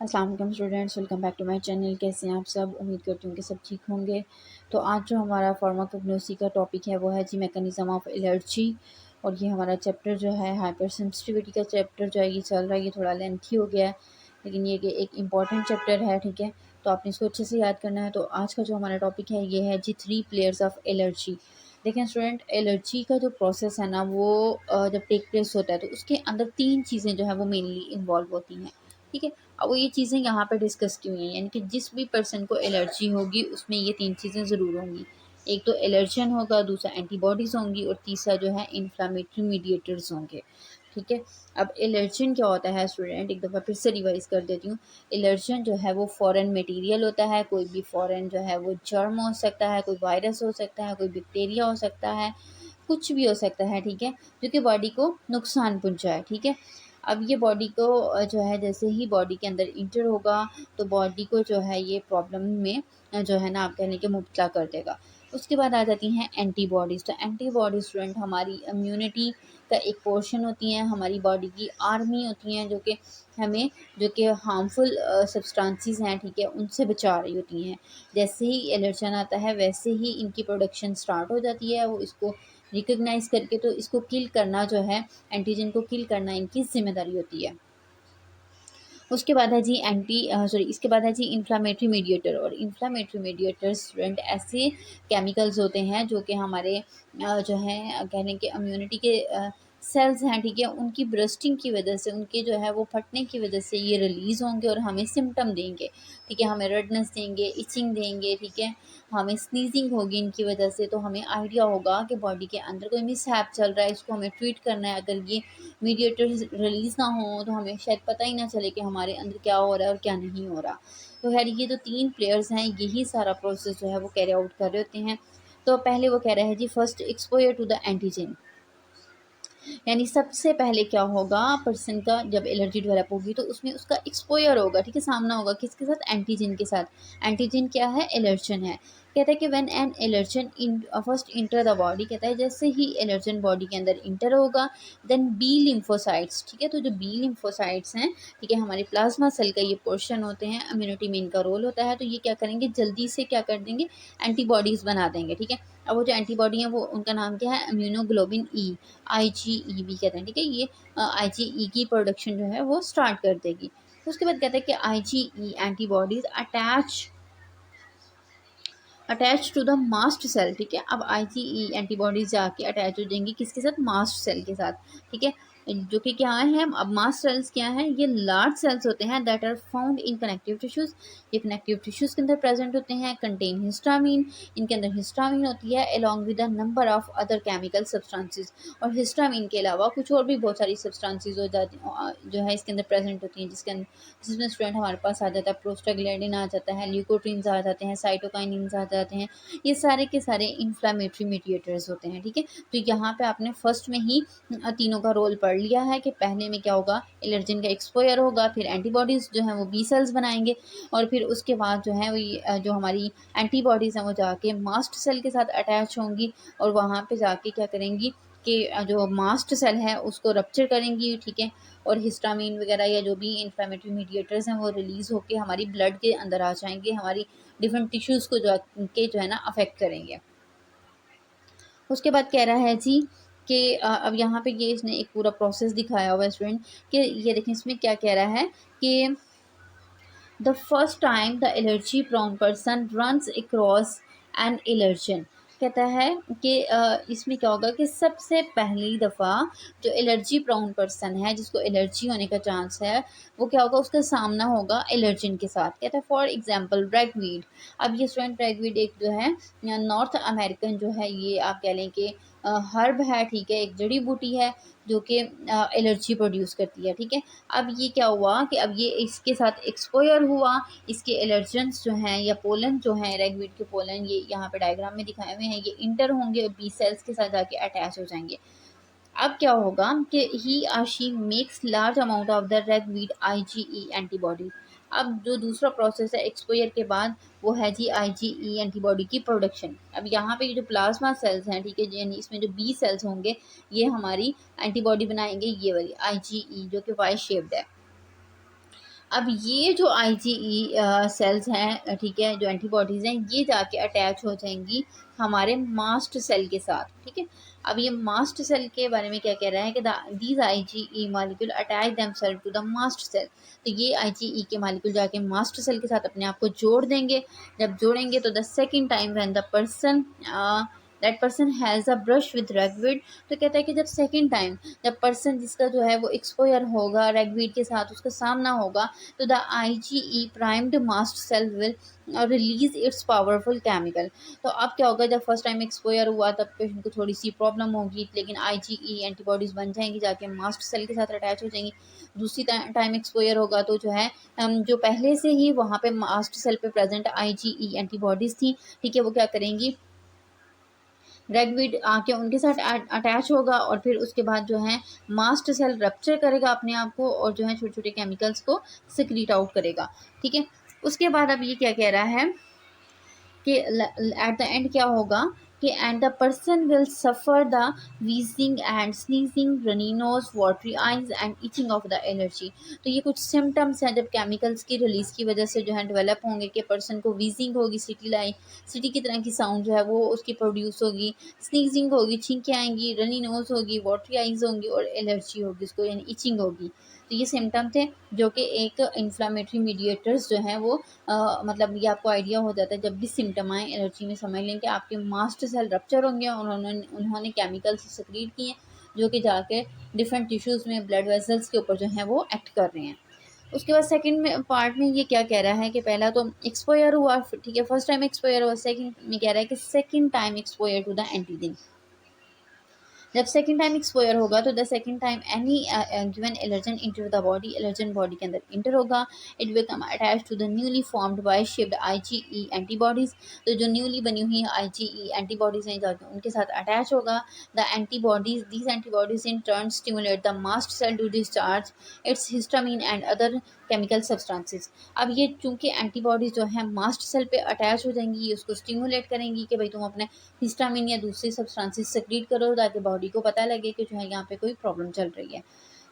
अस्सलाम वालेकुम students, welcome back to my channel. कैसे हैं आप सब? उम्मीद करती हूँ कि सब ठीक होंगे। तो आज जो हमारा फार्माकोग्नोसी का टॉपिक है वो है जी मैकेनिज़्म ऑफ एलर्जी। और ये हमारा चैप्टर जो है हाइपर सेंसिटिविटी का चैप्टर जो है ये चल रहा है। ये थोड़ा लेंथी हो गया है लेकिन ये कि एक इम्पॉर्टेंट चैप्टर है, ठीक है। तो आपने इसको अच्छे से याद करना है। तो आज का जो हमारा टॉपिक है ये है जी 3 प्लेयर्स ऑफ एलर्जी। देखें स्टूडेंट, एलर्जी का जो प्रोसेस है ना वो जब टेक प्लेस होता है तो उसके अंदर 3 चीज़ें जो है वो मेनली इन्वॉल्व होती हैं, ठीक है। अब वो ये चीज़ें यहाँ पे डिस्कस की हुई हैं, यानी कि जिस भी पर्सन को एलर्जी होगी उसमें ये 3 चीज़ें ज़रूर होंगी। एक तो एलर्जन होगा, दूसरा एंटीबॉडीज़ होंगी और तीसरा जो है इन्फ्लामेटरी मीडिएटर्स होंगे, ठीक है। अब एलर्जन क्या होता है स्टूडेंट, एक दफ़ा फिर से रिवाइज कर देती हूँ। एलर्जन जो है वो फॉरेन मटेरियल होता है। कोई भी फॉरेन जो है वो जर्म हो सकता है, कोई वायरस हो सकता है, कोई बैक्टीरिया हो सकता है, कुछ भी हो सकता है, ठीक है, जो कि बॉडी को नुकसान पहुंचाए, ठीक है। अब ये बॉडी को जो है जैसे ही बॉडी के अंदर इंटर होगा तो बॉडी को जो है ये प्रॉब्लम में जो है ना आप कहने के मुब्तला कर देगा। उसके बाद आ जाती हैं एंटीबॉडीज़। तो एंटीबॉडी स्टूडेंट हमारी इम्यूनिटी का एक पोर्शन होती हैं, हमारी बॉडी की आर्मी होती हैं जो कि हमें जो कि हार्मफुल सब्सटेंसेस हैं, ठीक है, उनसे बचा रही होती हैं। जैसे ही एलर्जन आता है वैसे ही इनकी प्रोडक्शन स्टार्ट हो जाती है। वो इसको रिकग्नाइज करके तो इसको किल करना जो है, एंटीजन को किल करना इनकी ज़िम्मेदारी होती है। उसके बाद है जी इसके बाद है जी इन्फ्लामेटरी मीडिएटर। और इन्फ्लामेटरी मीडिएटर स्टूडेंट ऐसे केमिकल्स होते हैं जो कि हमारे जो है कहने के इम्यूनिटी के सेल्स हैं, ठीक है, उनकी ब्रस्टिंग की वजह से, उनके जो है वो फटने की वजह से ये रिलीज़ होंगे और हमें सिम्टम देंगे, ठीक है, हमें रेडनेस देंगे, इचिंग देंगे, ठीक है, हमें स्नीजिंग होगी इनकी वजह से। तो हमें आइडिया होगा कि बॉडी के अंदर कोई मिसहैप चल रहा है, इसको हमें ट्रीट करना है। अगर ये मीडिएटर्स रिलीज़ ना हो तो हमें शायद पता ही ना चले कि हमारे अंदर क्या हो रहा है और क्या नहीं हो रहा। तो खैर ये जो 3 प्लेयर्स हैं यही सारा प्रोसेस जो है वो कैरी आउट कर रहे होते हैं। तो पहले वो कह रहा है जी first exposure to the antigen, यानी सबसे पहले क्या होगा पर्सन का जब एलर्जी डेवलप होगी तो उसमें उसका एक्सपोयर होगा, ठीक है, सामना होगा किसके साथ, एंटीजन के साथ। एंटीजन क्या है, एलर्जन है। कहता है कि when an allergen in first inter the body, कहता है जैसे ही एलर्जन बॉडी के अंदर इंटर होगा देन बी लिम्फोसाइट्स, ठीक है, तो जो बी लिम्फोसाइट्स हैं, ठीक है, हमारे प्लाज्मा सेल का ये पोर्शन होते हैं, इम्यूनिटी में इनका रोल होता है। तो ये क्या करेंगे, जल्दी से क्या कर देंगे, एंटीबॉडीज़ बना देंगे, ठीक है। अब वो जो एंटीबॉडी है वो उनका नाम क्या है, इम्यूनोग्लोबिन ई, आईजीई कहते हैं, ठीक है। ये आईजीई की प्रोडक्शन जो है वो स्टार्ट कर देगी। उसके बाद कहते हैं कि IgE antibodies attach to the mast cell, ठीक है। अब आईजीई एंटीबॉडीज जाके अटैच हो जाएंगी किसके साथ, मास्ट सेल के साथ, ठीक है, जो कि क्या है, अब मास्ट सेल्स क्या है, ये लार्ज सेल्स होते हैं that are found in connective tissues. ये कनेक्टिव टिश्यूज के अंदर प्रेजेंट होते हैं, कंटेन हिस्टामीन, इनके अंदर हिस्टामीन होती है along with a number of other chemical substances. और हिस्टामीन के अलावा कुछ और भी बहुत सारी सब्सटेंसेस हो जाती जो है इसके अंदर प्रेजेंट होती हैं, जिसमें स्टूडेंट हमारे पास आ जाता है प्रोस्टाग्लैंडिन आ जाता है, ल्यूकोट्रीन्स आ जाते हैं, साइटोकाइनिन्स आ जाते हैं। ये सारे के सारे इन्फ्लामेटरी मीडिएटर्स होते हैं, ठीक है। तो यहाँ पे आपने फर्स्ट में ही तीनों का रोल पढ़ लिया है कि पहले में क्या होगा, एलर्जन का एक्सपोयर होगा, फिर एंटीबॉडीज़ जो हैं वो बी सेल्स बनाएंगे और फिर उसके बाद जो है वो जो हमारी एंटीबॉडीज़ हैं वो जाके मास्ट सेल के साथ अटैच होंगी और वहाँ पे जाके क्या करेंगी कि जो मास्ट सेल है उसको रप्चर करेंगी, ठीक है, और हिस्टामीन वगैरह या जो भी इन्फ्लेमेटरी मीडिएटर्स हैं वो रिलीज़ होकर हमारी ब्लड के अंदर आ जाएंगे, हमारी डिफरेंट टिश्यूज़ को जो है ना अफेक्ट करेंगे। उसके बाद कह रहा है जी कि अब यहाँ पे ये इसने एक पूरा प्रोसेस दिखाया हुआ है स्टूडेंट कि ये देखें इसमें क्या कह रहा है कि the first time the allergy prone person runs across an allergen. कहता है कि इसमें क्या होगा कि सबसे पहली दफ़ा जो एलर्जी प्रोन पर्सन है जिसको एलर्जी होने का चांस है वो क्या होगा, उसका सामना होगा एलर्जन के साथ। कहता है फॉर एग्जांपल रैगवीड। अब ये स्टूडेंट रैगवीड एक जो है नॉर्थ अमेरिकन जो है, ये आप कह लें कि हर्ब है, ठीक है, एक जड़ी बूटी है जो कि एलर्जी प्रोड्यूस करती है, ठीक है। अब ये क्या हुआ कि अब ये इसके साथ एक्सपोयर हुआ, इसके एलर्जेंस जो हैं या पोलन जो हैं, रैगवीड के पोलन ये यहाँ पे डायग्राम में दिखाए हुए हैं, ये इंटर होंगे और बी सेल्स के साथ जाके अटैच हो जाएंगे। अब क्या होगा कि he or she makes large amount of the ragweed IgE antibody. अब जो दूसरा प्रोसेस है एक्सपोयर के बाद वो है जी आईजीई एंटीबॉडी की प्रोडक्शन। अब यहाँ पे जो प्लाज्मा सेल्स हैं, ठीक है, यानी इसमें जो बी सेल्स होंगे ये हमारी एंटीबॉडी बनाएंगे, ये वाली आईजीई जो कि वाई शेप्ड है। अब ये जो IgE सेल्स हैं, ठीक है, जो एंटीबॉडीज़ हैं, ये जाके अटैच हो जाएंगी हमारे मास्ट सेल के साथ, ठीक है। अब ये मास्ट सेल के बारे में क्या कह रहा है कि these IgE molecule attach themselves to the mast cell. तो ये IgE के मॉलिक्यूल जाके मास्ट सेल के साथ अपने आप को जोड़ देंगे। जब जोड़ेंगे तो the second time when the person that person has a brush with ragweed, तो कहता है कि जब सेकेंड टाइम जब पर्सन जिसका जो है वो एक्सपोयर होगा रैगवीड के साथ, उसका सामना होगा, तो the IgE primed mast cell will release its powerful chemical. तो अब क्या होगा, जब फर्स्ट टाइम एक्सपोयर हुआ तब पेशेंट को थोड़ी सी प्रॉब्लम होगी, लेकिन IgE एंटीबॉडीज़ बन जाएंगी, जाके मास्ट सेल के साथ अटैच हो जाएंगी। दूसरी टाइम एक्सपोयर होगा तो जो है जो पहले से ही वहाँ पे मास्ट सेल पे प्रेजेंट IgE एंटीबॉडीज़ थी, ठीक है, वो क्या करेंगी, रैगवीड आके उनके साथ अटैच होगा और फिर उसके बाद जो है मास्ट सेल रप्चर करेगा अपने आप को और जो है छोटे छोटे केमिकल्स को सिक्रीट आउट करेगा, ठीक है। उसके बाद अब ये क्या कह रहा है कि एट द एंड क्या होगा कि and the person will suffer the wheezing and sneezing, runny nose, watery eyes and itching of the allergy. तो ये कुछ सिम्टम्स हैं जब केमिकल्स की रिलीज़ की वजह से जो है डेवलप होंगे कि पर्सन को वीजिंग होगी, सिटी की तरह की साउंड जो है वो उसकी प्रोड्यूस होगी, स्नीजिंग होगी, छींकें आएंगी, रनी नोज होगी, वाटरी आइज होंगी और एलर्जी होगी उसको, यानी इचिंग होगी। तो ये सिम्टम थे जो कि एक इन्फ्लामेटरी मीडिएटर्स जो हैं वो मतलब ये आपको आइडिया हो जाता है जब भी सिम्टम आए एलर्जी में, समझ लें कि आपके मास्ट सेल रप्चर होंगे और उन्होंने केमिकल्स सिक्रीट किए जो कि जाके डिफरेंट टिश्यूज़ में, ब्लड वेसल्स के ऊपर जो है वो एक्ट कर रहे हैं। उसके बाद सेकंड में पार्ट में ये क्या कह रहा है कि पहला तो एक्सपोयर हुआ, ठीक है, फर्स्ट टाइम एक्सपोयर हुआ, सेकंड में कह रहा है कि second time exposure to the antigen. जब सेकंड टाइम एक्सपोयर होगा तो the second time any given allergen enter the body, allergen body के अंदर इंटर होगा, it become attach to the newly formed by shifted IgE antibodies. तो जो newly बनी हुई IgE एंटीबॉडीज़ हैं जाके उनके साथ अटैच होगा। The antibodies, these antibodies in turn stimulate the mast cell to discharge its histamine and other chemical substances. अब ये चूंकि एंटीबॉडीज जो है मास्ट सेल पे अटैच हो जाएंगी, ये उसको स्टिमुलेट करेंगी कि भाई तुम अपने हिस्टामिन या दूसरी सब्सटेंसेस सेक्रीट करो ताकि बॉडी को पता लगे कि जो है यहाँ पे कोई प्रॉब्लम चल रही है।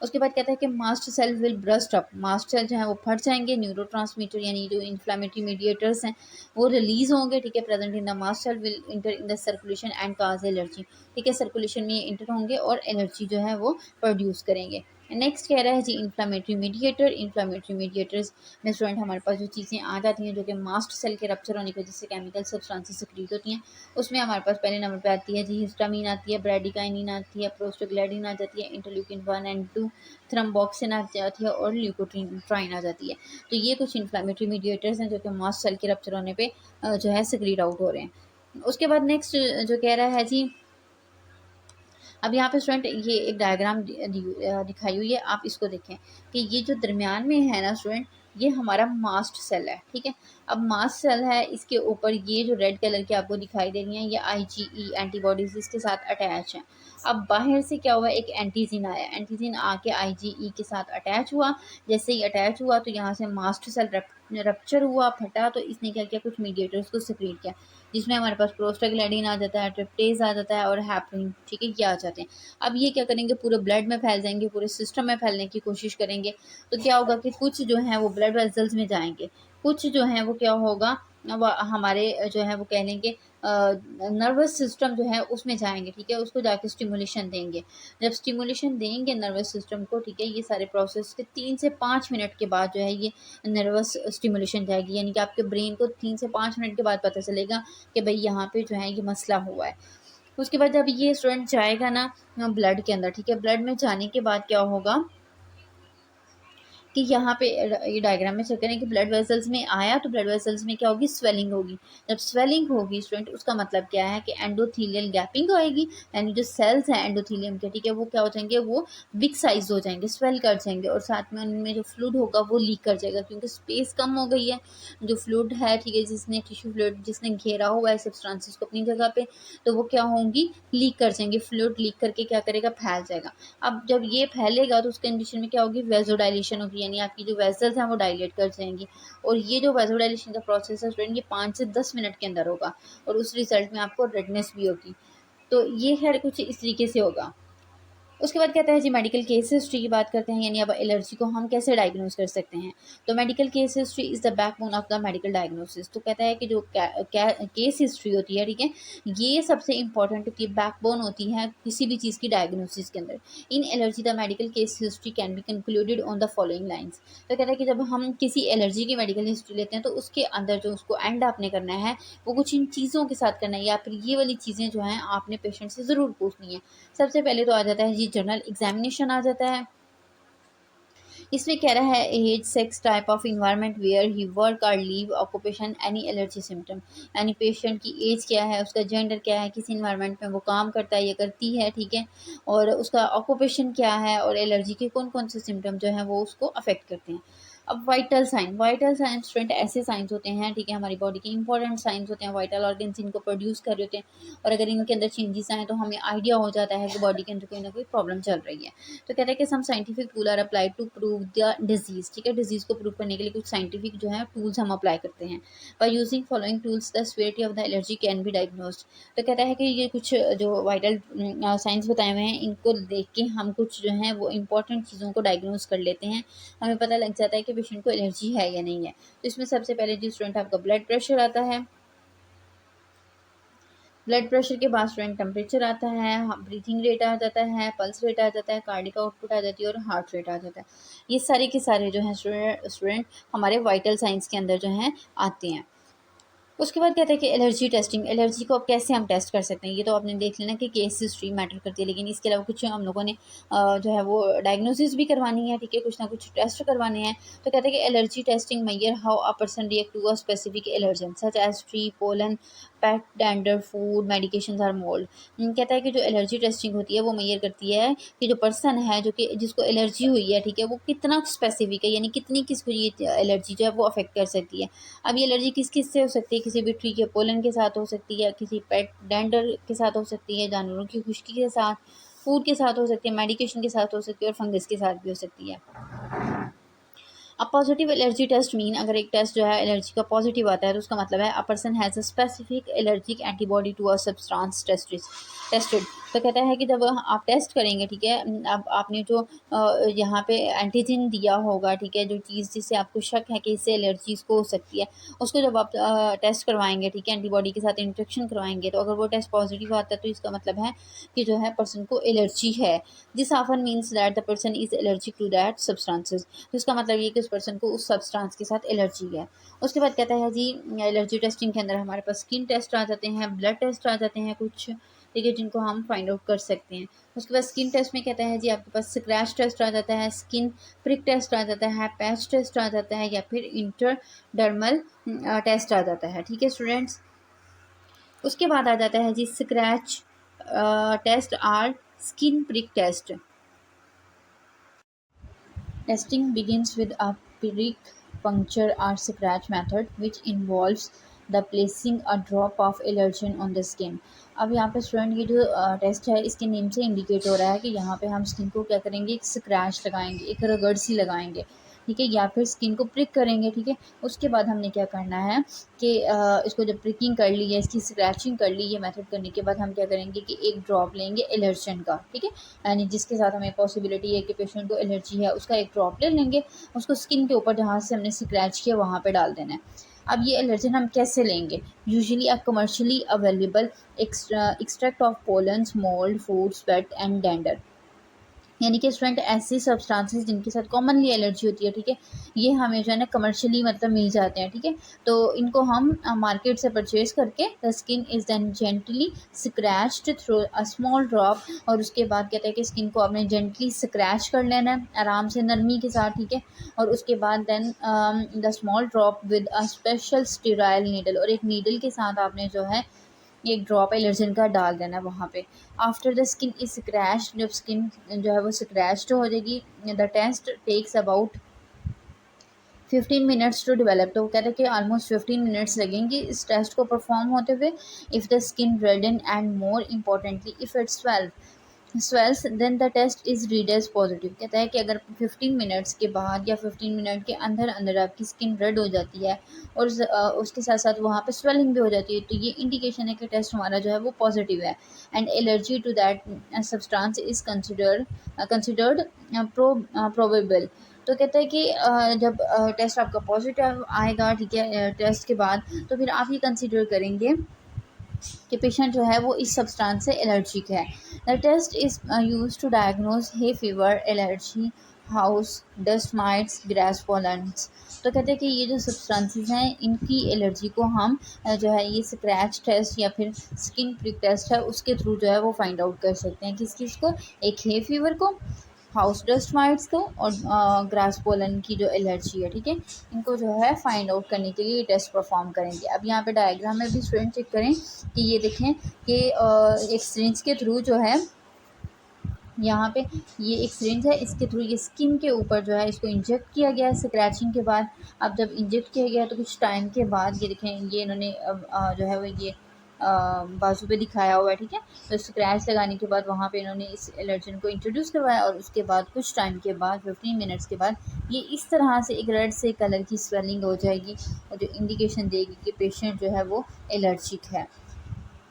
उसके बाद कहता है कि mast cell will burst up, mast cell जो है वो फट जाएंगे, न्यूरोट्रांसमीटर यानी जो इन्फ्लामेटरी मीडिएटर्स हैं वो रिलीज होंगे, ठीक है, present in the mast cell will enter in the circulation and cause allergy, ठीक है, सर्कुलेशन में इंटर होंगे और एलर्जी जो है वो प्रोड्यूस करेंगे। नेक्स्ट कह रहा है जी इन्फ्लामेटरी मीडिएटर, इन्फ्लामेटरी मीडिएटर्स में स्टूडेंट हमारे पास जो चीज़ें आ जाती हैं जो कि मास्ट सेल के रप्चर होने की वजह से केमिकल सब्सटेंसेस सिक्रीट होती हैं, उसमें हमारे पास पहले नंबर पे आती है जी हिस्टामिन आती है, ब्रेडिकाइनिन आती है, प्रोस्टाग्लैंडिन आ जाती है, इंटरल्यूकिन 1 एंड 2, थ्रम्बॉक्सिन आ जाती है और ल्यूकोट्राइन आ जाती है। तो ये कुछ इन्फ्लामेटरी मीडिएटर्स हैं जो कि मास्ट सेल के रप्चर होने पर जो है सिक्रीट आउट हो रहे हैं। उसके बाद नेक्स्ट जो कह रहा है जी, अब यहाँ पे स्टूडेंट ये एक डायग्राम दिखाई हुई है, आप इसको देखें कि ये जो दरमियान में है ना स्टूडेंट, ये हमारा मास्ट सेल है, ठीक है। अब मास्ट सेल है, इसके ऊपर ये जो रेड कलर की आपको दिखाई दे रही हैं ये IgE एंटीबॉडीज इसके साथ अटैच हैं। अब बाहर से क्या हुआ, एक एंटीजन आया, एंटीजन आके IgE के साथ अटैच हुआ। जैसे ही अटैच हुआ तो यहाँ से मास्ट सेल रप्चर हुआ, फटा, तो इसने क्या किया, कुछ मीडिएटर्स को सिक्रीट किया जिसमें हमारे पास प्रोस्टाग्लैंडिन आ जाता है, ट्रिप्टेज आ जाता है और हैपरिन, ठीक है, ये आ जाते हैं। अब ये क्या करेंगे, पूरे ब्लड में फैल जाएंगे, पूरे सिस्टम में फैलने की कोशिश करेंगे। तो क्या होगा कि कुछ जो है वो ब्लड वेसल्स में जाएंगे, कुछ जो है वो क्या होगा, हमारे जो है वो कह लेंगे नर्वस सिस्टम जो है उसमें जाएंगे, ठीक है, उसको जाके स्टिमुलेशन देंगे। जब स्टिमुलेशन देंगे नर्वस सिस्टम को, ठीक है, ये सारे प्रोसेस के 3 से 5 मिनट के बाद जो है ये नर्वस स्टिमुलेशन जाएगी, यानी कि आपके ब्रेन को 3 से 5 मिनट के बाद पता चलेगा कि भाई यहाँ पे जो है ये मसला हुआ है। उसके बाद जब ये स्टूडेंट जाएगा ना ब्लड के अंदर, ठीक है, ब्लड में जाने के बाद क्या होगा कि यहाँ पे ये डायग्राम में चेक करें कि ब्लड वेसल्स में आया तो ब्लड वेसल्स में क्या होगी, स्वेलिंग होगी। जब स्वेलिंग होगी स्टूडेंट उसका मतलब क्या है कि एंडोथीलियल गैपिंग होएगी, यानी जो सेल्स हैं एंडोथीलियम के, ठीक है, वो क्या हो जाएंगे, वो बिग साइज हो जाएंगे, स्वेल कर जाएंगे और साथ में उनमें जो फ्लूइड होगा वो लीक कर जाएगा क्योंकि स्पेस कम हो गई है। जो फ्लूइड है, ठीक है, जिसने टिश्यू फ्लूइड जिसने घेरा हुआ है सब्सटेंसेस को अपनी जगह पे, तो वो क्या होंगी, लीक कर जाएंगे, फ्लूइड लीक करके क्या करेगा, फैल जाएगा। अब जब ये फैलेगा तो उस कंडीशन में क्या होगी, वेजोडाइलेशन होगी, यानी आपकी जो वेसल्स हैं वो डायलेट कर जाएंगी। और ये जो वेजोडाइलेशन का प्रोसेस है स्टूडेंट ये 5 से 10 मिनट के अंदर होगा और उस रिजल्ट में आपको रेडनेस भी होगी। तो ये खैर कुछ इस तरीके से होगा। उसके बाद कहता है जी मेडिकल केस हिस्ट्री की बात करते हैं, यानी अब एलर्जी को हम कैसे डायग्नोज कर सकते हैं। तो medical case history is the backbone of the medical diagnosis. तो कहता है कि जो केस हिस्ट्री होती है, ठीक है, ये सबसे इंपॉर्टेंट की बैकबोन होती है किसी भी चीज़ की डायग्नोसिस के अंदर। In allergy the medical case history can be concluded on the following lines. तो कहता है कि जब हम किसी एलर्जी की मेडिकल हिस्ट्री लेते हैं तो उसके अंदर जो उसको एंड आपने करना है वो कुछ इन चीज़ों के साथ करना है, या फिर ये वाली चीज़ें जो हैं आपने पेशेंट से ज़रूर पूछनी है। सबसे पहले तो आ जाता है जी जनरल एग्जामिनेशन आ जाता है। इसमें कह रहा है age, sex, type of environment where he work और live, occupation, any allergy symptom. यानी पेशेंट की एज क्या है, उसका जेंडर क्या है, किस इन्वायरमेंट में वो काम करता है या करती है, ठीक है, और उसका ऑक्यूपेशन क्या है, और एलर्जी के कौन कौन से सिम्टम जो हैं वो उसको अफेक्ट करते हैं। अब वाइटल साइन स्टूडेंट ऐसे साइंस होते हैं, ठीक है, हमारी बॉडी के इंपॉर्टेंट साइंस होते हैं, वाइटल ऑर्गन्स इनको प्रोड्यूस कर रहे होते हैं, और अगर इनके अंदर चेंजेस आए तो हमें आइडिया हो जाता है कि बॉडी के अंदर कोई ना कोई प्रॉब्लम चल रही है। तो कहते हैं कि some scientific tool are apply to prove the disease, ठीक है, डिजीज को प्रूव करने के लिए कुछ साइंटिफिक जो है टूल्स हम अप्लाई करते हैं। By using following tools the severity of the allergy can be diagnosed. तो कहता है कि ये कुछ जो वाइटल साइंस बताए हुए हैं इनको देख के हम कुछ जो है वो इंपॉर्टेंट चीज़ों को डायग्नोज कर लेते हैं, हमें पता लग जाता है कि पेशेंट को एलर्जी है या नहीं है। तो इसमें सबसे पहले जो स्टूडेंट आपका ब्लड प्रेशर आता है, ब्लड प्रेशर के बाद स्टूडेंट टेम्परेचर आता है, ब्रीथिंग रेट आ जाता है, पल्स रेट आ जाता है, कार्डिक आउटपुट आ जाती है और हार्ट रेट आ जाता है। ये सारे के सारे जो हैं स्टूडेंट हमारे वाइटल साइंस के अंदर जो हैं आते हैं। उसके बाद कहते हैं कि एलर्जी टेस्टिंग, एलर्जी को अब कैसे हम टेस्ट कर सकते हैं। ये तो आपने देख लेना कि केस हिस्ट्री मैटर करती है, लेकिन इसके अलावा कुछ हम लोगों ने जो है वो डायग्नोसिस भी करवानी है, ठीक है, कुछ ना कुछ टेस्ट करवाने हैं। तो कहते हैं कि allergy testing may how a person react to a specific allergen such as tree, pollen, pet, dander, food, medication or mold. कहता है कि जो एलर्जी टेस्टिंग होती है वो मैयर करती है कि जो पर्सन है जो कि जिसको एलर्जी हुई है, ठीक है, वो कितना स्पेसिफिक है, यानी कितनी किसको ये एलर्जी जो है वो अफेक्ट कर सकती है। अब ये एलर्जी किस किस से हो सकती है, किसी भी ट्री के पोलन के साथ हो सकती है, किसी पेट डेंडर के साथ हो सकती है, जानवरों की खुश्की के साथ, फूड के साथ हो सकती है, मेडिकेशन के साथ हो सकती है, और फंगस के साथ भी हो सकती है। अब पॉजिटिव एलर्जी टेस्ट मीन, अगर एक टेस्ट जो है एलर्जी का पॉजिटिव आता है तो उसका मतलब है a person has a specific allergic antibody to a substance tested. तो कहता है कि जब आप टेस्ट करेंगे, ठीक है, अब आपने जो यहाँ पे एंटीजन दिया होगा, ठीक है, जो चीज़ जिससे आपको शक है कि इससे एलर्जी इसको हो सकती है, उसको जब आप टेस्ट करवाएंगे, ठीक है, एंटीबॉडी के साथ इंजेक्शन करवाएंगे, तो अगर वो टेस्ट पॉजिटिव आता है तो इसका मतलब है कि जो है पर्सन को एलर्जी है। This often means that the person is allergic to that substances. तो इसका मतलब ये कि उस पर्सन को उस सब्सटेंस के साथ एलर्जी है। उसके बाद कहता है जी एलर्जी टेस्टिंग के अंदर हमारे पास स्किन टेस्ट आ जाते हैं, ब्लड टेस्ट आ जाते हैं कुछ, ठीक है, जिनको हम फाइंड आउट कर सकते हैं। उसके बाद स्किन टेस्ट में कहता है जी आपके पास स्क्रैच टेस्ट आ जाता है, स्किन प्रिक टेस्ट आ जाता है, पैच टेस्ट आ जाता है, या फिर इंटरडर्मल टेस्ट आ जाता है, ठीक है स्टूडेंट्स। उसके बाद आ जाता है जी scratch test or skin prick test. Testing begins with a prick, puncture or scratch method which involves the placing a drop of allergen on the skin। अब यहाँ पे स्टूडेंट ये जो टेस्ट है इसके नेम से इंडिकेट हो रहा है कि यहाँ पे हम स्किन को क्या करेंगे, एक स्क्रैच लगाएंगे, एक रगड़ सी लगाएंगे, ठीक है, या फिर स्किन को प्रिक करेंगे, ठीक है। उसके बाद हमने क्या करना है कि इसको जब प्रिकिंग कर ली है, इसकी स्क्रैचिंग कर ली, ये मेथड करने के बाद हम क्या करेंगे कि एक ड्रॉप लेंगे एलर्जन का, ठीक है, यानी जिसके साथ हमें पॉसिबिलिटी है कि पेशेंट को एलर्जी है, उसका एक ड्रॉप ले लेंगे, उसको स्किन के ऊपर जहाँ से हमने स्क्रैच किया वहाँ पे डाल देना है। अब ये एलर्जन हम कैसे लेंगे, usually a commercially available extract of pollens, mould, food, sweat and dander. यानी कि स्टूडेंट ऐसे सब्सटेंसेस जिनके साथ कॉमनली एलर्जी होती है, ठीक है, ये हमें जो है ना कमर्शियली मतलब मिल जाते हैं, ठीक है, तो इनको हम मार्केट से परचेज करके the skin is then gently scratched through a small drop. और उसके बाद कहते हैं कि स्किन को आपने जेंटली स्क्रैच कर लेना है आराम से नरमी के साथ, ठीक है, और उसके बाद then the small drop with a special sterile needle, और एक नीडल के साथ आपने जो है एक ड्रॉप एलर्जन का डाल देना वहाँ पे। After the skin is scratch, जब स्किन जो है वो स्क्रैच्ड हो जाएगी, the test takes about 15 minutes to develop. तो वो कहते हैं कि ऑलमोस्ट 15 मिनट्स लगेंगे इस टेस्ट को परफॉर्म होते हुए। If the skin redden and more importantly if it's swell, swells then the test is read as positive. कहता है कि अगर 15 मिनट्स के बाद या 15 मिनट के अंदर अंदर आपकी स्किन रेड हो जाती है और उसके साथ साथ वहाँ पे स्वेलिंग भी हो जाती है, तो ये इंडिकेशन है कि टेस्ट हमारा जो है वो पॉजिटिव है। And allergy to that substance is considered probable. तो कहते हैं कि जब टेस्ट आपका पॉजिटिव आएगा, ठीक है, टेस्ट के बाद, तो फिर आप ये कंसिडर करेंगे कि पेशेंट जो है वो इस सब्सटेंस से एलर्जिक है। The test is use to diagnose hay fever, allergy, house dust mites, grass pollens. तो कहते हैं कि ये जो सब्सटेंसेस हैं इनकी एलर्जी को हम जो है ये स्क्रैच टेस्ट या फिर स्किन प्रिक टेस्ट है उसके थ्रू जो है वो फाइंड आउट कर सकते हैं। किस किस को? एक हे फीवर को, हाउस डस्ट माइट्स को, और ग्रास पोलन की जो एलर्जी है, ठीक है, इनको जो है फाइंड आउट करने के लिए टेस्ट परफॉर्म करेंगे। अब यहाँ पे डायग्राम में भी स्टूडेंट चेक करें कि ये देखें कि एक सिरिंज के थ्रू जो है यहाँ पे ये एक सिरिंज है, इसके थ्रू ये स्किन के ऊपर जो है इसको इंजेक्ट किया गया है स्क्रैचिंग के बाद। अब जब इंजेक्ट किया गया तो कुछ टाइम के बाद ये देखें ये इन्होंने जो है वो ये बाजू पे दिखाया हुआ है, ठीक है। तो स्क्रैच लगाने के बाद वहाँ पे इन्होंने इस एलर्जन को इंट्रोड्यूस करवाया और उसके बाद कुछ टाइम के बाद 15 मिनट्स के बाद ये इस तरह से एक रेड से कलर की स्वेलिंग हो जाएगी और जो इंडिकेशन देगी कि पेशेंट जो है वो एलर्जिक है।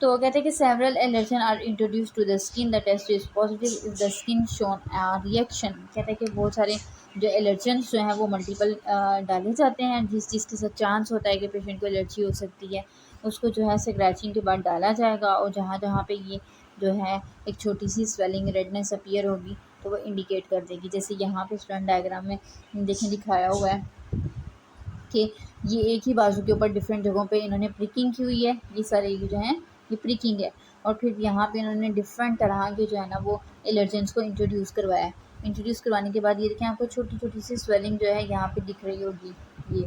तो कहते हैं कि several allergen are introduce to the skin, the test is positive if the skin shown reaction. कहते हैं कि बहुत सारे जो एलर्जेंस जो हैं वो मल्टीपल डाले जाते हैं, जिस चीज़ के साथ चांस होता है कि पेशेंट को एलर्जी हो सकती है उसको जो है स्क्रैचिंग के बाद डाला जाएगा, और जहाँ जहाँ पे ये जो है एक छोटी सी स्वेलिंग रेडनेस अपीयर होगी तो वो इंडिकेट कर देगी। जैसे यहाँ पे स्टूडेंट डायग्राम में देखें दिखाया हुआ है कि ये एक ही बाजू के ऊपर डिफरेंट जगहों पे इन्होंने प्रिकिंग की हुई है, ये सारे जो हैं ये प्रिकिंग है, और फिर यहाँ पे इन्होंने डिफरेंट तरह के जो है ना वो एलर्जेंस को इंट्रोड्यूस करवाया है। इंट्रोड्यूस करवाने के बाद ये देखें आपको छोटी छोटी सी स्वेलिंग जो है यहाँ पे दिख रही होगी ये,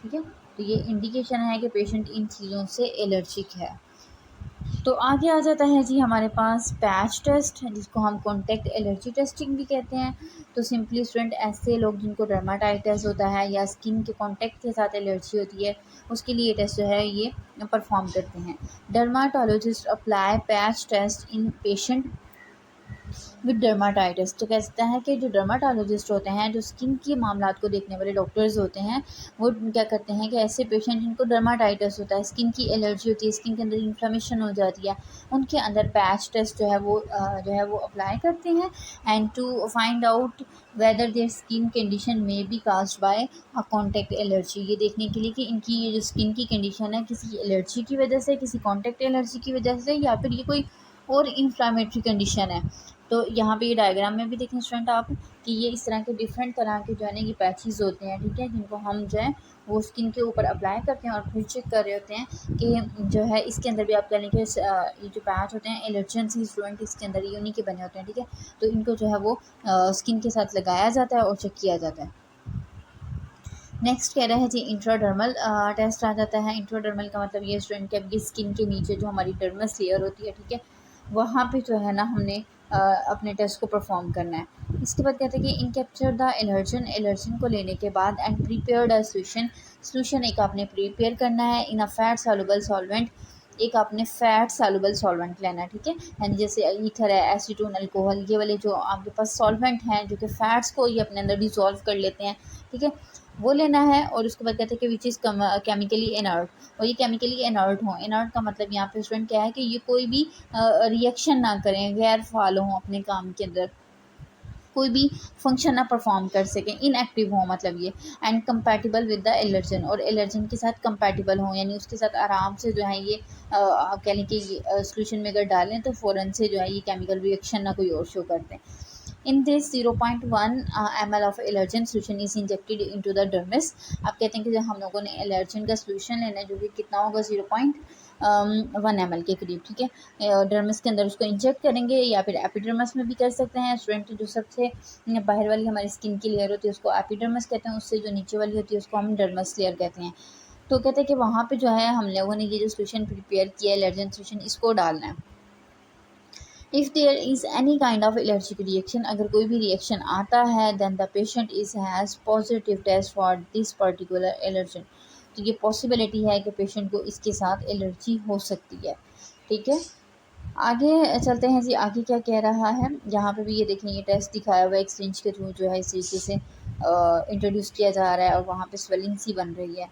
ठीक है। तो ये इंडिकेशन है कि पेशेंट इन चीज़ों से एलर्जिक है। तो आगे आ जाता है जी हमारे पास पैच टेस्ट, जिसको हम कॉन्टैक्ट एलर्जी टेस्टिंग भी कहते हैं। तो सिंपली स्टूडेंट ऐसे लोग जिनको डर्माटाइटिस होता है या स्किन के कॉन्टैक्ट के साथ एलर्जी होती है उसके लिए टेस्ट जो है ये परफॉर्म करते हैं। Dermatologist apply patch test in patient with dermatitis. तो कहता है कि जो डर्माटोलॉजिस्ट होते हैं, जो स्किन के मामलात को देखने वाले डॉक्टर्स होते हैं, वो क्या करते हैं कि ऐसे पेशेंट जिनको डर्माटाइटिस होता है, स्किन की एलर्जी होती है, स्किन के अंदर इन्फ्लेमेशन हो जाती है, उनके अंदर पैच टेस्ट जो है वो अप्लाई करते हैं and to find out whether their skin condition may be caused by a contact allergy. ये देखने के लिए कि इनकी ये जो स्किन की कंडीशन है किसी एलर्जी की वजह से, किसी कॉन्टैक्ट एलर्जी की वजह से, या फिर ये कोई और इन्फ्लामेटरी कंडीशन है। तो यहाँ पे ये डायग्राम में भी देखें स्टूडेंट आप कि ये इस तरह के डिफरेंट तरह के जो है ना ये पैचेस होते हैं, ठीक है, जिनको हम जो है वो स्किन के ऊपर अप्लाई करते हैं और फिर चेक कर रहे होते हैं कि जो है इसके अंदर भी आप कह लें कि ये जो पैच होते हैं एलर्जेंसी स्टूडेंट इसके अंदर ये उन्हीं के बने होते हैं, ठीक है। तो इनको जो है वो स्किन के साथ लगाया जाता है और चेक किया जाता है। नेक्स्ट कह रहे हैं जी इंट्राडर्मल टेस्ट आ जाता है। इंट्राडर्मल का मतलब ये स्टूडेंट के आपकी स्किन के नीचे जो हमारी डर्मस लेयर होती है, ठीक है, वहाँ पे जो है ना हमने अपने टेस्ट को परफॉर्म करना है। इसके बाद कहते हैं कि इन कैप्चर द एलर्जन को लेने के बाद एंड प्रिपेयर्ड अ सोल्यूशन एक आपने प्रिपेयर करना है इन अ फैट सॉल्युबल सॉल्वेंट, एक आपने फैट सॉल्युबल सॉल्वेंट लेना है, ठीक है। यानी जैसे ईथर है, एसीटोन, अल्कोहल, ये वाले जो आपके पास सॉल्वेंट हैं जो कि फैट्स को ये अपने अंदर डिसॉल्व कर लेते हैं, ठीक है, वो लेना है। और उसके बाद कहते हैं कि विच इज़ केमिकली इनर्ट, और ये केमिकली इनर्ट हों। इनर्ट का मतलब यहाँ पे स्टूडेंट क्या है कि ये कोई भी रिएक्शन ना करें, गैर फाल हों अपने काम के अंदर, कोई भी फंक्शन ना परफॉर्म कर सकें, इनएक्टिव हो मतलब ये। And compatible with the allergen, और एलर्जन के साथ कंपैटिबल हो, यानी उसके साथ आराम से जो है ये आप कह लें कि सोल्यूशन में अगर डालें तो फ़ौरन से जो है ये केमिकल रिएक्शन ना कोई और शो करते हैं। In this 0.1 ml of allergen solution is injected into the dermis। आप कहते हैं कि जब हम लोगों ने एलर्जन का सोल्यूशन लेना है जो कि कितना होगा 0.1 ml के करीब, ठीक है, डर्मिस के अंदर उसको इंजेक्ट करेंगे या फिर एपिडर्मिस में भी कर सकते हैं। स्टूडेंट जो सबसे बाहर वाली हमारी स्किन की लेयर होती है उसको एपिडर्मिस कहते हैं, उससे जो नीचे वाली होती है उसको हम डर्मिस लेयर कहते हैं। तो कहते हैं कि वहाँ पे जो है हम लोगों ने ये जो सोल्यूशन प्रिपेयर किया एलर्जन सोल्यूशन इसको डालना है। If there is any kind of allergic reaction, अगर कोई भी रिएक्शन आता है then the patient is has positive test for this particular allergen. तो ये पॉसिबिलिटी है कि पेशेंट को इसके साथ एलर्जी हो सकती है, ठीक है। आगे चलते हैं जी, आगे क्या कह रहा है। यहाँ पे भी ये देखें, ये टेस्ट दिखाया हुआ है, एक्सचेंज के थ्रू जो है इस तरीके से इंट्रोड्यूस किया जा रहा है और वहाँ पे स्वेलिंग सी बन रही है,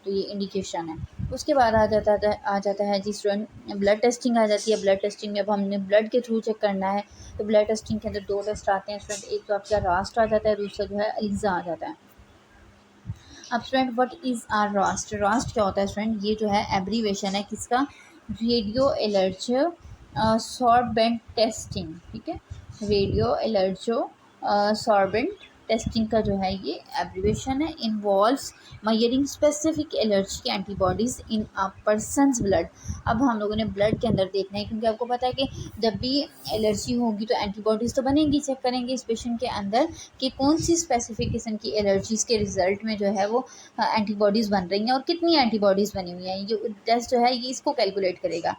तो ये इंडिकेशन है। उसके बाद आ जाता है जी स्टूडेंट, ब्लड टेस्टिंग आ जाती है। ब्लड टेस्टिंग में अब हमने ब्लड के थ्रू चेक करना है, तो ब्लड टेस्टिंग के अंदर 2 टेस्ट आते हैं स्टूडेंट। एक तो आपका रास्ट आ जाता है, दूसरा जो है एलिसा आ जाता है। अब student what is R RAST? RAST क्या होता है स्टूडेंट? ये जो है एब्रीवेशन है किसका? रेडियो एलर्जी सॉर्बेंट टेस्टिंग, ठीक है। रेडियो एलर्जो सॉर्बेंट टेस्टिंग का जो है ये एब्रीवेशन है। Involves मयरिंग specific allergy antibodies in a person's blood. अब हम लोगों ने ब्लड के अंदर देखना है, क्योंकि आपको पता है कि जब भी एलर्जी होगी तो एंटीबॉडीज़ तो बनेंगी। चेक करेंगे इस पेशेंट के अंदर कि कौन सी स्पेसिफिक किस्म की एलर्जीज़ के रिजल्ट में जो है वो एंटीबॉडीज़ बन रही हैं और कितनी एंटीबॉडीज़ बनी हुई हैं। ये टेस्ट जो है ये इसको कैलकुलेट करेगा।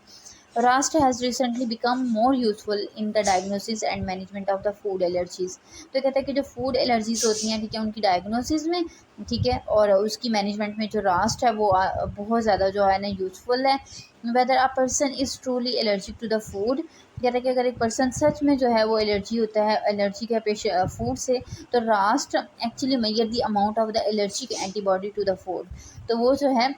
Rust has recently become more useful in the diagnosis and management of the food allergies। तो कहता है कि जो फूड एलर्जीज होती हैं, ठीक है, उनकी डायग्नोसिस में, ठीक है, और उसकी मैनेजमेंट में जो रास्ट है वो बहुत ज़्यादा जो है ना यूज़फुल है। Whether a person is truly allergic to the food, कहता है कि अगर एक पर्सन सच में जो है वो एलर्जी होता है, एलर्जी का पेश फूड से, तो RAST actually measure the amount of the allergic antibody to the food. तो वो जो है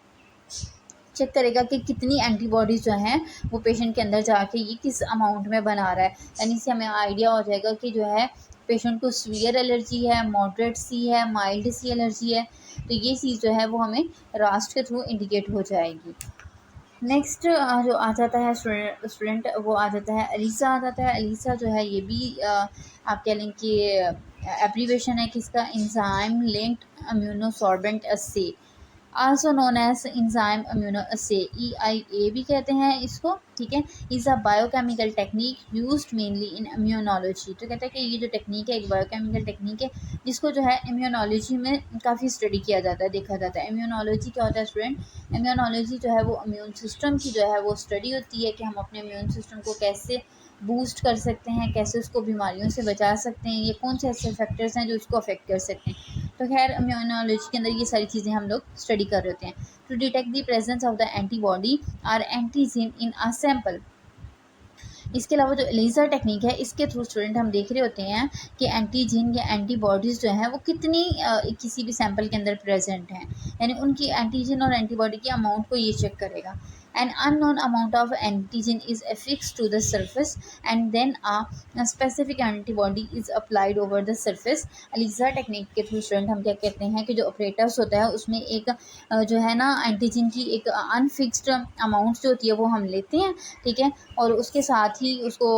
चेक करेगा कि कितनी एंटीबॉडीज़ जो हैं वो पेशेंट के अंदर जाके ये किस अमाउंट में बना रहा है। यानी इससे हमें आइडिया हो जाएगा कि जो है पेशेंट को सीवियर एलर्जी है, मॉडरेट सी है, माइल्ड सी एलर्जी है। तो ये चीज़ जो है वो हमें रास्ट के थ्रू इंडिकेट हो जाएगी। नेक्स्ट जो आ जाता है स्टूडेंट वो आ जाता है एलिसा आ जाता है। एलिसा जो है ये भी आप कह लें कि एब्रीवेशन है किसका? Enzyme linked immunosorbent assay, also known as enzyme immunoassay, EIA भी कहते हैं इसको, ठीक है। Is a biochemical technique used mainly in immunology. तो कहते हैं कि ये जो टेक्निक है एक बायोकेमिकल टेक्निक है जिसको जो है इम्यूनोलॉजी में काफ़ी स्टडी किया जाता है, देखा जाता है। इम्यूनोलॉजी क्या होता है स्टूडेंट? इम्यूनोलॉजी जो है वो इम्यून सिस्टम की जो है वो स्टडी होती है कि हम अपने इम्यून सिस्टम को कैसे बूस्ट कर सकते हैं, कैसे उसको बीमारियों से बचा सकते हैं, ये कौन से ऐसे फैक्टर्स हैं जो उसको अफेक्ट कर सकते हैं। तो खैर इम्यूनोलॉजी के अंदर ये सारी चीज़ें हम लोग स्टडी कर रहे होते हैं। To detect the presence of the antibody or antigen in a sample. इसके अलावा जो लेज़र टेक्निक है इसके थ्रू स्टूडेंट हम देख रहे होते हैं कि एंटीजन या एंटीबॉडीज़ जो हैं वो कितनी किसी भी सैंपल के अंदर प्रेजेंट हैं, यानी उनकी एंटीजन और एंटीबॉडी की अमाउंट को ये चेक करेगा। An unknown amount of antigen is affixed to the surface and then a specific antibody is applied over the surface। ELISA technique के थ्रू स्टूडेंट हम क्या कहते हैं कि जो ऑपरेटर्स होता है उसमें एक जो है ना एंटीजन की एक अनफिक्स्ड अमाउंट जो होती है वो हम लेते हैं, ठीक है, और उसके साथ ही उसको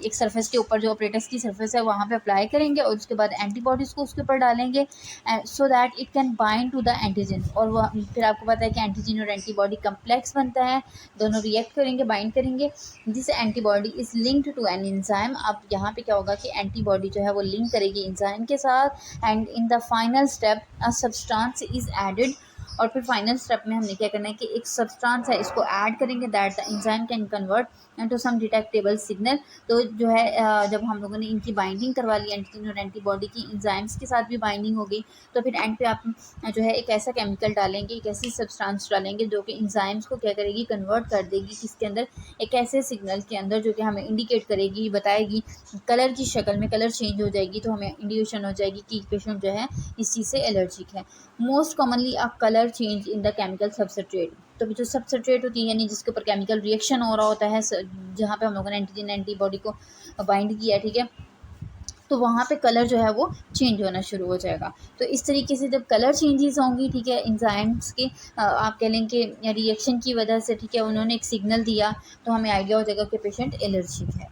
एक सरफेस के ऊपर जो ऑपरेटर्स की सरफेस है वहाँ पे अप्लाई करेंगे और उसके बाद एंटीबॉडीज़ को उसके ऊपर डालेंगे so that it can bind to the antigen. और वह फिर आपको पता है कि एंटीजन और एंटीबॉडी कम्प्लेक्स बनता है, दोनों रिएक्ट करेंगे, बाइंड करेंगे, जिस antibody is linked to an enzyme. अब यहाँ पे क्या होगा कि एंटीबॉडी जो है वो लिंक करेगी इंजाइम के साथ and in the final step a substance is added. और फिर फाइनल स्टेप में हमने क्या करना है कि एक सब्सटेंस है इसको ऐड करेंगे that the enzyme can convert into some detectable signal. तो जो है जब हम लोगों ने इनकी बाइंडिंग करवा ली एंटीजन और एंटीबॉडी की, इंजाइम्स के साथ भी बाइंडिंग हो गई, तो फिर एंड पे आप जो है एक ऐसा केमिकल डालेंगे, एक ऐसी सब्सटेंस डालेंगे जो कि इंजाइम्स को क्या करेगी, कन्वर्ट कर देगी किसके अंदर, एक ऐसे सिग्नल के अंदर जो कि हमें इंडिकेट करेगी, बताएगी, कलर की शक्ल में कलर चेंज हो जाएगी तो हमें इंडिकेशन हो जाएगी कि पेशेंट जो है इस चीज़ से एलर्जिक है। Most commonly a colour change in the chemical substrate. तो जो सबस्ट्रेट होती है यानी जिसके ऊपर केमिकल रिएक्शन हो रहा होता है, जहाँ पे हम लोगों ने एंटीजन एंटीबॉडी को बाइंड किया है, ठीक है, तो वहाँ पे कलर जो है वो चेंज होना शुरू हो जाएगा। तो इस तरीके से जब कलर चेंजेस होंगी, ठीक है, इंजाइम्स के आप कह लें कि रिएक्शन की वजह से, ठीक है, उन्होंने एक सिग्नल दिया तो हमें आइडिया हो जाएगा कि पेशेंट एलर्जिक है।